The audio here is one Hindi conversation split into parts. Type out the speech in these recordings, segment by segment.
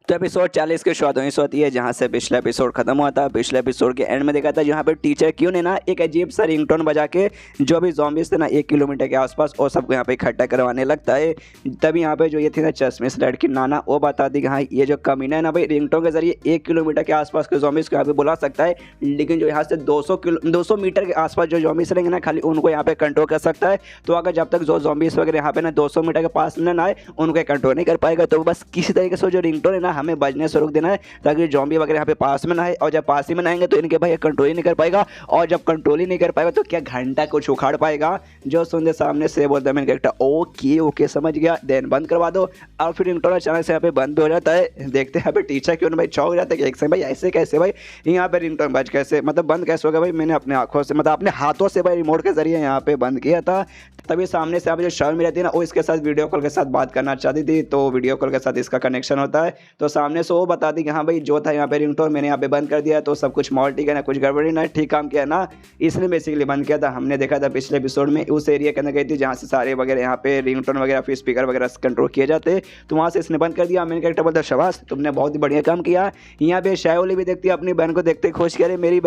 तो एपिसोड 40 की शुरुआत वहीं से होती है जहाँ से पिछला एपिसोड खत्म हुआ था। पिछले एपिसोड के एंड में देखा था जहाँ पे टीचर क्यों ने ना एक अजीब सा रिंगटोन बजा के जो भी zombies थे ना 1 किलोमीटर के आसपास और सबको यहाँ पे इकट्ठा करवाने लगता है। तभी यहाँ पे जो ये थी ना चश्मिश लड़की नाना वो बताती कि हाँ ये जो कमीना है ना भाई रिंगटोन के जरिए 1 किलोमीटर के आसपास के zombies को यहाँ पे बुला सकता है, लेकिन जो यहाँ से 200 मीटर के आसपास जो zombies रहेंगे ना खाली उनको यहाँ पे कंट्रोल कर सकता है। तो अगर जब तक जो zombies वगैरह यहाँ पे ना 200 मीटर के पास ना आए उनको कंट्रोल नहीं कर पाएगा। तो बस किसी तरीके से जो रिंगटोन है ना हमें बजने से रोक देना है ताकि ज़ॉम्बी वगैरह यहाँ पे पास में ना आए, और जब पास ही में आएंगे तो इनके भाई कंट्रोल ही नहीं कर पाएगा, और जब कंट्रोल ही नहीं कर पाएगा तो क्या घंटा कुछ उखाड़ पाएगा। जो सुनते सामने से बोलता है मेन कैरेक्टर ओके ओके समझ गया, देन बंद करवा दो। और फिर रिंगटोन अचानक से यहाँ पे बंद हो जाता है। देखते हैं यहाँ पे टीचर क्यों भाई चौंक जाते हैं कि एक से भाई ऐसे कैसे भाई यहाँ पे रिंगटोन बज कैसे मतलब बंद कैसे होगा भाई, मैंने अपने आंखों से मतलब अपने हाथों से भाई रिमोट के जरिए यहाँ पे बंद किया था। तभी सामने से आप जो शर्मी रहती है ना वो इसके साथ वीडियो कॉल के साथ बात करना चाहती थी, तो वीडियो कॉल के साथ इसका कनेक्शन होता है। तो सामने से वो बताती कि हाँ भाई जो था यहाँ पे रिंगटोन मैंने यहाँ पे बंद कर दिया, तो सब कुछ मॉल ठीक है ना, कुछ गड़बड़ी ना, ठीक काम किया ना, इसलिए बेसिकली बंद किया था। हमने देखा था पिछले एपिसोड में उस एरिया के अंदर गई थी जहाँ से सारे वगैरह यहाँ पे रिंगटोन वगैरह फिर स्पीकर वगैरह कंट्रोल किए जाते, तो वहाँ से इसने बंद कर दिया। मेन कैरेक्टर बोलता शाबाश तुमने बहुत ही बढ़िया काम किया। यहाँ पे शायोली भी देखती है अपनी बहन को देखते खुश करे मेरी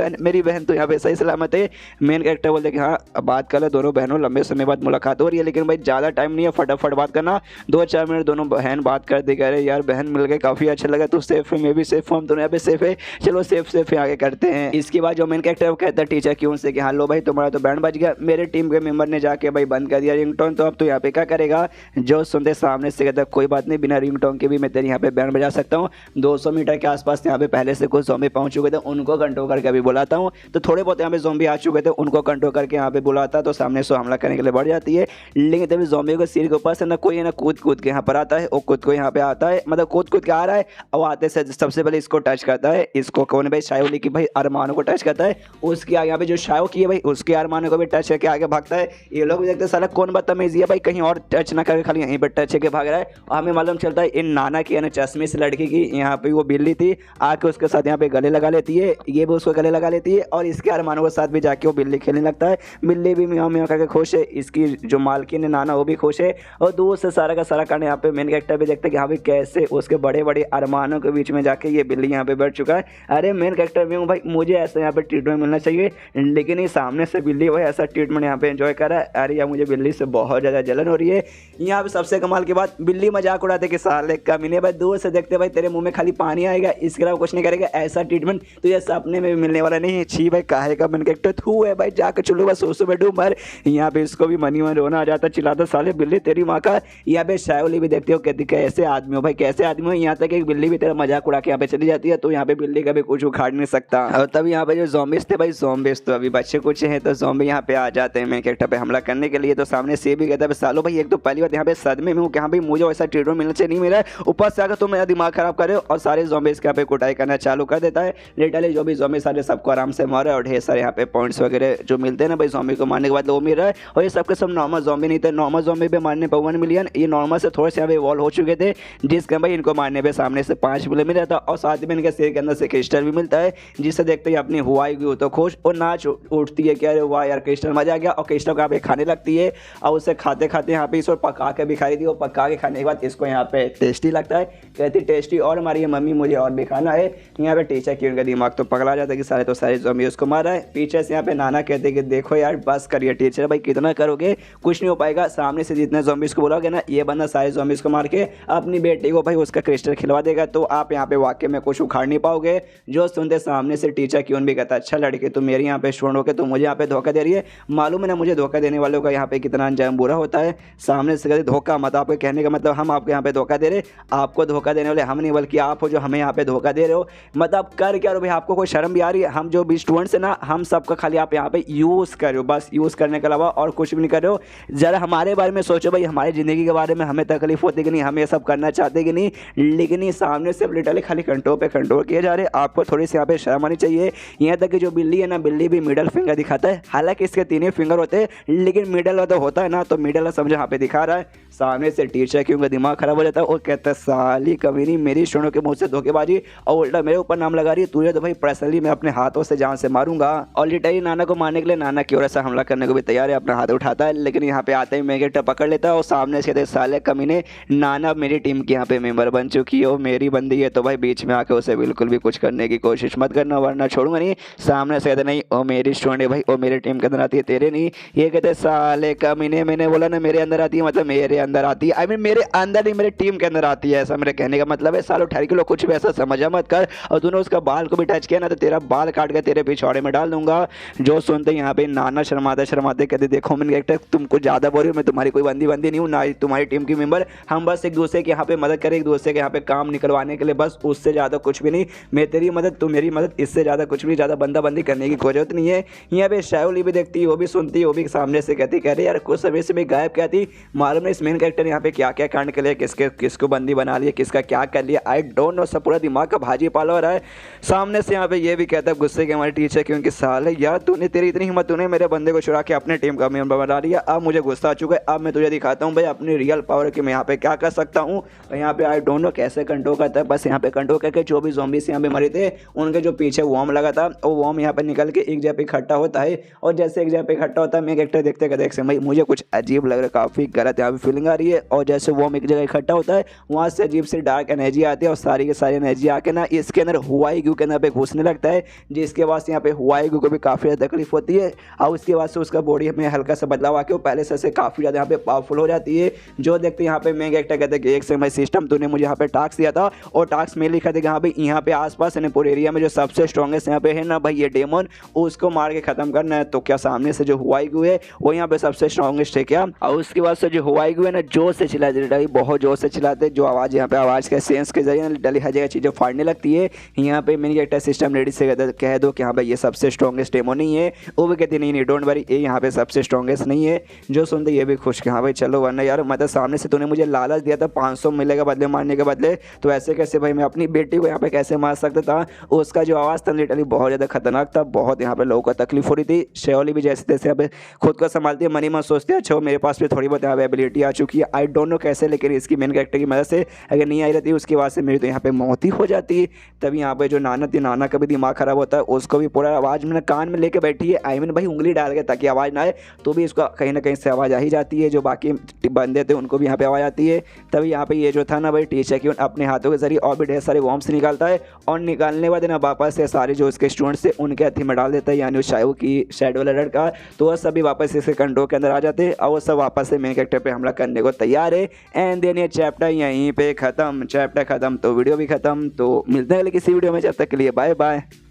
बहन तो यहाँ पे सही सलामत है। मेन कैरेक्टर बोलते कि हाँ अब बात कर ले दोनों बहनों, लंबे समय बाद मुलाकात हो रही है, लेकिन भाई ज़्यादा टाइम नहीं है, फटाफट बात करना, 2-4 मिनट दोनों बहन बात कर दे। कह रहे यार बहन मिल गए काफ़ी अच्छा लगा, तू सेफ है मैं भी सेफ हूँ, हम दोनों यहाँ पे सेफ है, चलो सेफ आगे करते हैं। इसके बाद जो मेन कैरेक्टर कहता है टीचर क्यों से कि हाँ लो भाई तुम्हारा तो बैंड बज गया, मेरे टीम के मेंबर ने जाके भाई बंद कर दिया रिंगटोन, तो अब तो यहाँ पे क्या करेगा। जो सुनते सामने से कहता है कोई बात नहीं, बिना रिंगटोन के भी मैं तेरे यहाँ पे बैंड बजा सकता हूँ। 200 मीटर के आसपास यहाँ पे पहले से कुछ ज़ॉम्बी पहुँच चुके थे, उनको कंट्रोल करके अभी बुलाता हूँ। तो थोड़े बहुत यहाँ पे ज़ॉम्बी आ चुके थे, उनको कंट्रोल करके यहाँ पे बुलाता, तो सामने से हमला करने के लिए बढ़ जाती है। लेकिन तभी ज़ॉम्बी को सिर के ऊपर से ना कोई ना कूद के यहाँ पर आता है, वो कूद को यहाँ पे आता है, मतलब कूद के आ रहा है, और आते से सबसे पहले इसको टच करता है। इसको कौन भाई शायोली की भाई अरमानों को टच करता है, उसके आगे यहाँ पे जो शायो की है भाई उसके अरमानों को भी टच करके आगे भागता है। ये लोग भी देखते हैं साला कौन बदतमीजी है भाई, कहीं और टच ना करके खाली यहीं पर टच करके भाग रहा है। और हमें मालूम चलता है इन नाना की यानी चश्मिश लड़की की यहाँ पे वो बिल्ली थी आके उसके साथ यहाँ पे गले लगा लेती है, ये भी उसको गले लगा लेती है, और इसके अरमानों के साथ भी जाके वो बिल्ली खेलने लगता है। बिल्ली भी म्याऊं म्याऊं करके खुश है, इसकी जो मालकिन है नाना वो भी खुश है, और दूर से सारा का सारा कारण यहाँ पे मेन कैरेक्टर भी देखते हैं कि हाँ भाई कैसे उसके बड़े बड़े अरमानों के बीच में जाके ये बिल्ली यहाँ पे बैठ चुका है। अरे मेन कैरेक्टर भी हूँ भाई, मुझे ऐसा यहाँ पे ट्रीटमेंट मिलना चाहिए, लेकिन ये सामने से बिल्ली भाई ऐसा ट्रीटमेंट यहाँ पे एंजॉय कर रहा है। अरे यार मुझे बिल्ली से बहुत ज़्यादा जलन हो रही है। यहाँ पे सबसे कमाल की बात बिल्ली मजाक उड़ाते कि साले कमीने भाई दूर से देखते भाई तेरे मुंह में खाली पानी आएगा, इसके अलावा कुछ नहीं करेगा, ऐसा ट्रीटमेंट तो ये सपने में भी मिलने वाला नहीं है। छी भाई काहे का मेन कैरेक्टर थू है भाई, जाकर चलो बस सोसो बैठू मर। यहाँ पे इसको भी मनी मन रोना आ जाता, चिल्लाता साले बिल्ली तेरी माँ का। यहाँ पे शायोली भी देखती हो कहती कैसे आदमी हो भाई, कैसे आदमी हो। यहाँ तक एक बिल्ली भी तेरा मजाक उड़ा के यहाँ पे चली जाती है, तो यहाँ पे बिल्ली का भी कुछ उखाड़ नहीं सकता। और तब यहाँ पे जो ज़ॉम्बीज़ थे भाई, ज़ॉम्बीज़ तो अभी बच्चे कुछ हैं, तो ज़ॉम्बी यहाँ पे आ जाते हैं मेन कैरेक्टर पे हमला करने के लिए। तो सामने से भी कहता है सालो भाई एक तो पहली बात यहाँ पे सदमे में हूँ कि हाँ भाई मुझे वैसा ट्रीटमेंट मिलना चाहिए नहीं मिला, ऊपर से आकर तुम मेरा दिमाग खराब कर रहे हो, और सारे ज़ॉम्बीज़ यहाँ पे कुटाई करना चालू कर देता है। लिटरली जो भी ज़ॉम्बी सारे सबको आराम से मारे, और ढेर सारे यहाँ पे पॉइंट्स वगैरह जो मिलते हैं ना भाई ज़ॉम्बी को मारने के बाद वो मिल रहा है। और ये सबके सब नॉर्मल ज़ॉम्बी नहीं थे, नॉर्मल ज़ॉम्बी पे मारने पर 1 मिलियन, ये नॉर्मल से थोड़े से यहाँ पे इवॉल्व हो चुके थे, जिसके भाई इनको मारने पे सामने से 5 मिलियन मिल जाता, और साथ में इनके सिर के अंदर से क्रिस्टल भी मिलता है, जिससे देखते ही अपनी हुआई की तो खुश और नाच उठती है कि अरे वाह यार क्रिस्टल मजा आ गया। और क्रिस्टल को यहाँ पे खाने लगती है, और उसे खाते खाते यहाँ पे इसको पका के भी खाई थी, और पका के खाने के बाद इसको यहाँ पे टेस्टी लगता है, कहती टेस्टी और हमारी मम्मी मुझे और भी खाना है। यहाँ पे टीचर की उनका दिमाग तो पगला जाता है कि सारे तो सारे ज़ॉम्बी उसको मार रहा है। पीछे से यहाँ पे नाना कहते कि देखो यार बस करिए टीचर भाई, कितना करोगे, कुछ नहीं हो पाएगा। सामने से जितने ज़ॉम्बीज़ को बोलोगे ना ये बंदा सारे ज़ॉम्बीज़ को मार के अपनी बेटी को भाई उसका क्रिस्टल खिलवा देगा, तो आप यहाँ पे वाकई में कुछ उखाड़ नहीं पाओगे। जो सुनते सामने से टीचर क्यों भी कहता अच्छा लड़के तुम मेरे यहाँ पे स्टूडेंट होकर तुम मुझे यहाँ पे धोखा दे रही है, मालूम है ना मुझे धोखा देने वालों का यहाँ पे कितना अंजाम बुरा होता है। सामने से कहते धोखा मत, आपके कहने का मतलब हम आपके यहाँ पे धोखा दे रहे, आपको धोखा देने वाले हम नहीं बल्कि आप हो जो हमें यहाँ पे धोखा दे रहे हो। मतलब कर क्या रहे हो भाई, आपको कोई शर्म भी आ रही है। हम जो भी स्टूडेंट्स है ना हम सबका खाली आप यहाँ पे यूज़ कर रहे हो, बस यूज़ करने के अलावा और कुछ भी नहीं कर रहे हो। ज़रा हमारे बारे में सोचो भाई, हमारी ज़िंदगी के बारे में हमें तकलीफ होती कि नहीं, हम ये सब करना चाहते कि नहीं, लेकिन ये सामने से लिटरली खाली कंट्रोल पे कंट्रोल किए जा रहे। आपको थोड़ी सी यहाँ पे शर्म आनी चाहिए। यहाँ तक कि जो बिल्ली है ना, बिल्ली भी मिडल फिंगर दिखाता है, हालांकि इसके 3 फिंगर होते हैं, लेकिन मिडल वाला होता है ना, तो मिडल वाला समझो यहाँ पे दिखा रहा है। सामने से टीचर की उनका दिमाग खराब हो जाता है और कहता है साली कमीनी मेरी स्टूडेंटों के मुँह से धोखेबाजी, और उल्टा मेरे ऊपर नाम लगा रही है, तुझे तो भाई पर्सनली मैं अपने हाथों से जान से मारूंगा। और लिटरली नाना को मारने के लिए नाना की ओर ऐसा हमला करने को भी तैयार है, अपना हाथ उठाता है, लेकिन यहाँ पे आते ही मेगेटा पकड़ लेता है और सामने से साले कमीने नाना मेरी टीम की यहाँ पे मेंबर बन चुकी वो मेरी बंदी है तो भाई बीच में आके उसे बिल्कुल भी कुछ करने की कोशिश मत करना, वरना छोड़ूंगा नहीं। सामने से कहते नहीं वो मेरी स्टूडेंट है भाई, वो मेरी टीम के अंदर आती है, तेरे नहीं। ये कहते साले कमीने, मैंने बोला ना मेरे अंदर आती है, मतलब मेरे अंदर आती है, आई मीन मेरे अंदर नहीं मेरे टीम के अंदर आती है, ऐसा मेरे कहने का मतलब है। सालों ठहर के लोग कुछ भी ऐसा समझा मत कर, और तूने उसका बाल को भी टच किया ना तो तेरा बाल काट के तेरे पिछवाड़े में डाल दूंगा। जो सुनते यहाँ पे नाना शर्माते शर्माते कहते देखो मैंने कैरेक्टर तुम कुछ ज़्यादा बोल रही हो, मैं तुम्हारी कोई बंदी नहीं हूँ, ना ही तुम्हारी टीम की मेंबर। हम बस एक दूसरे के यहाँ पे मदद करें, एक दूसरे के यहाँ पे काम निकलवाने के लिए, बस उससे ज़्यादा कुछ भी नहीं। मैं तेरी मदद तू मेरी मदद, इससे ज़्यादा कुछ भी ज़्यादा बंदी करने की कोई जरूरत नहीं है। यहाँ पे शायोली भी देखती, वो भी सुनती, वो भी सामने से कहती कह रही यार कुछ समय से भी गायब क्या थी, मालूम नहीं इस मेन कैरेक्टर ने यहाँ पे क्या क्या कांड के लिए किसको बंदी बना लिया, किसका क्या कर लिया, आई डोंट नो। सब पूरा दिमाग का भाजी पाला हो रहा है। सामने से यहाँ पे ये भी कहता है गुस्से के हमारे टीचर क्योंकि साल है यार तूने, तेरी इतनी हिम्मत, तूने मेरे बंदे को चुरा के अपने टीम का मेंबर बना लिया। अब मुझे गुस्सा आ चुका है, अब मैं तुझे दिखाता हूँ भाई अपनी रियल पावर कि मैं यहाँ पे क्या कर सकता हूँ। यहाँ पे आई डोंट नो कैसे कंट्रोल करता है, बस यहाँ पे कंट्रोल करके जो भी ज़ॉम्बीज़ यहाँ पे मरे थे उनके जो पीछे वॉर्म लगा था वो वॉर्म यहाँ पे निकल के एक जगह पे इकट्ठा होता है, और जैसे एक जगह पे इकट्ठा होता है मैं कैरेक्टर देखते देख भाई मुझे कुछ अजीब लग रहा है, काफ़ी गलत यहाँ पे फीलिंग आ रही है। और जैसे वॉर्म एक जगह इकट्ठा होता है वहाँ से अजीब सी डार्क एनर्जी आती है, और सारी की सारी एनर्जी आके ना इसके अंदर हुआईग्यू के अंदर पे घुसने लगता है, जिसके बाद से यहाँ पे हुआईग्यू को भी काफ़ी ज़्यादा तकलीफ होती है। और उसके बाद से उसका बॉडी में हल्का सा बदलाव आके वो पहले से काफ़ी ज़्यादा यहाँ पे पावरफुल हो जाती है। जो देखते यहाँ पे मैं कैरेक्टर कहते हैं कि एक समय सिस्टम तूने मुझे यहाँ पे टास्क दिया था, और टास्क में लिखा था कि यहाँ पे आसपास यानी पूरे एरिया में जो सबसे स्ट्रॉन्गेस्ट यहाँ पे है ना भाई ये डेमन, उसको मार के खत्म करना है। तो क्या सामने से जो हुआईग्यू है वो यहाँ पे सबसे स्ट्रॉन्गेस्ट है क्या? और उसके बाद से जो हुआईग्यू है ना जोर से चिल्लाते, बहुत जोर से चिल्लाते, जो आवाज़ यहाँ पे आवाज़ के सेंस के जरिए डली हर जगह चीज़ें फाड़ने लगती है। यहाँ पे मैंने कैरेक्टर सिस्टम रेडी से कह दो कि हाँ भाई ये सबसे स्ट्रॉन्गेस्ट डेमन नहीं है, वो भी कहती नहीं डोंट वरी ये यहाँ पे सबसे स्ट्रॉन्गेस्ट नहीं है। जो सुनते ये भी खुश कि हाँ भाई चलो, वरना यार मतलब सामने से तूने मुझे लालच दिया था 500 मिलेगा बदले मारने के बदले, तो ऐसे कैसे भाई मैं अपनी बेटी को यहाँ पे कैसे मार सकता था। उसका जो आवाज़ था लिटरली बहुत ज़्यादा खतरनाक था, बहुत यहाँ पे लोगों को तकलीफ हो रही थी। शेओली भी जैसे तैसे यहाँ पे खुद को संभालती है, मनी मन सोचती है अच्छा मेरे पास भी थोड़ी बहुत यहाँ पे एबिलिटी आ चुकी है, आई डोंट नो कैसे, लेकिन इसकी मेन कैरेक्टर की मदद से अगर नहीं आई रहती उसके बाद से मेरी तो यहाँ पे मौत ही हो जाती। तभी यहाँ पे जो नाना थी, नाना का भी दिमाग खराब होता है, उसको भी पूरा आवाज़ मैंने कान में लेके बैठी है, आई मीन भाई उंगली डाल के ताकि आवाज़ ना आए, तो भी इसको कहीं ना कहीं से आवाज़ आ ही जाती है। जो बाकी बंदे थे उनको भी यहाँ पे आवाज़ आती है। तभी यहाँ पे ये जो था ना भाई टीचर की अपने हाथों के जरिए और भी ढेर सारे वॉर्म्स निकालता है, और निकालने के बाद ना वापस से सारे जो उसके स्टूडेंट्स थे उनके हथी में डाल देता है, यानी उस शायू की शैडो लड़र का, तो वह सभी वापस इसके कंट्रोल के अंदर आ जाते हैं, और वो सब वापस से मेन कैरेक्टर पे हमला करने को तैयार है। एंड देन ये चैप्टर यहीं पे ख़त्म, चैप्टर ख़त्म तो वीडियो भी ख़त्म। तो मिलते हैं अगले किसी वीडियो में, जब तक के लिए बाय बाय।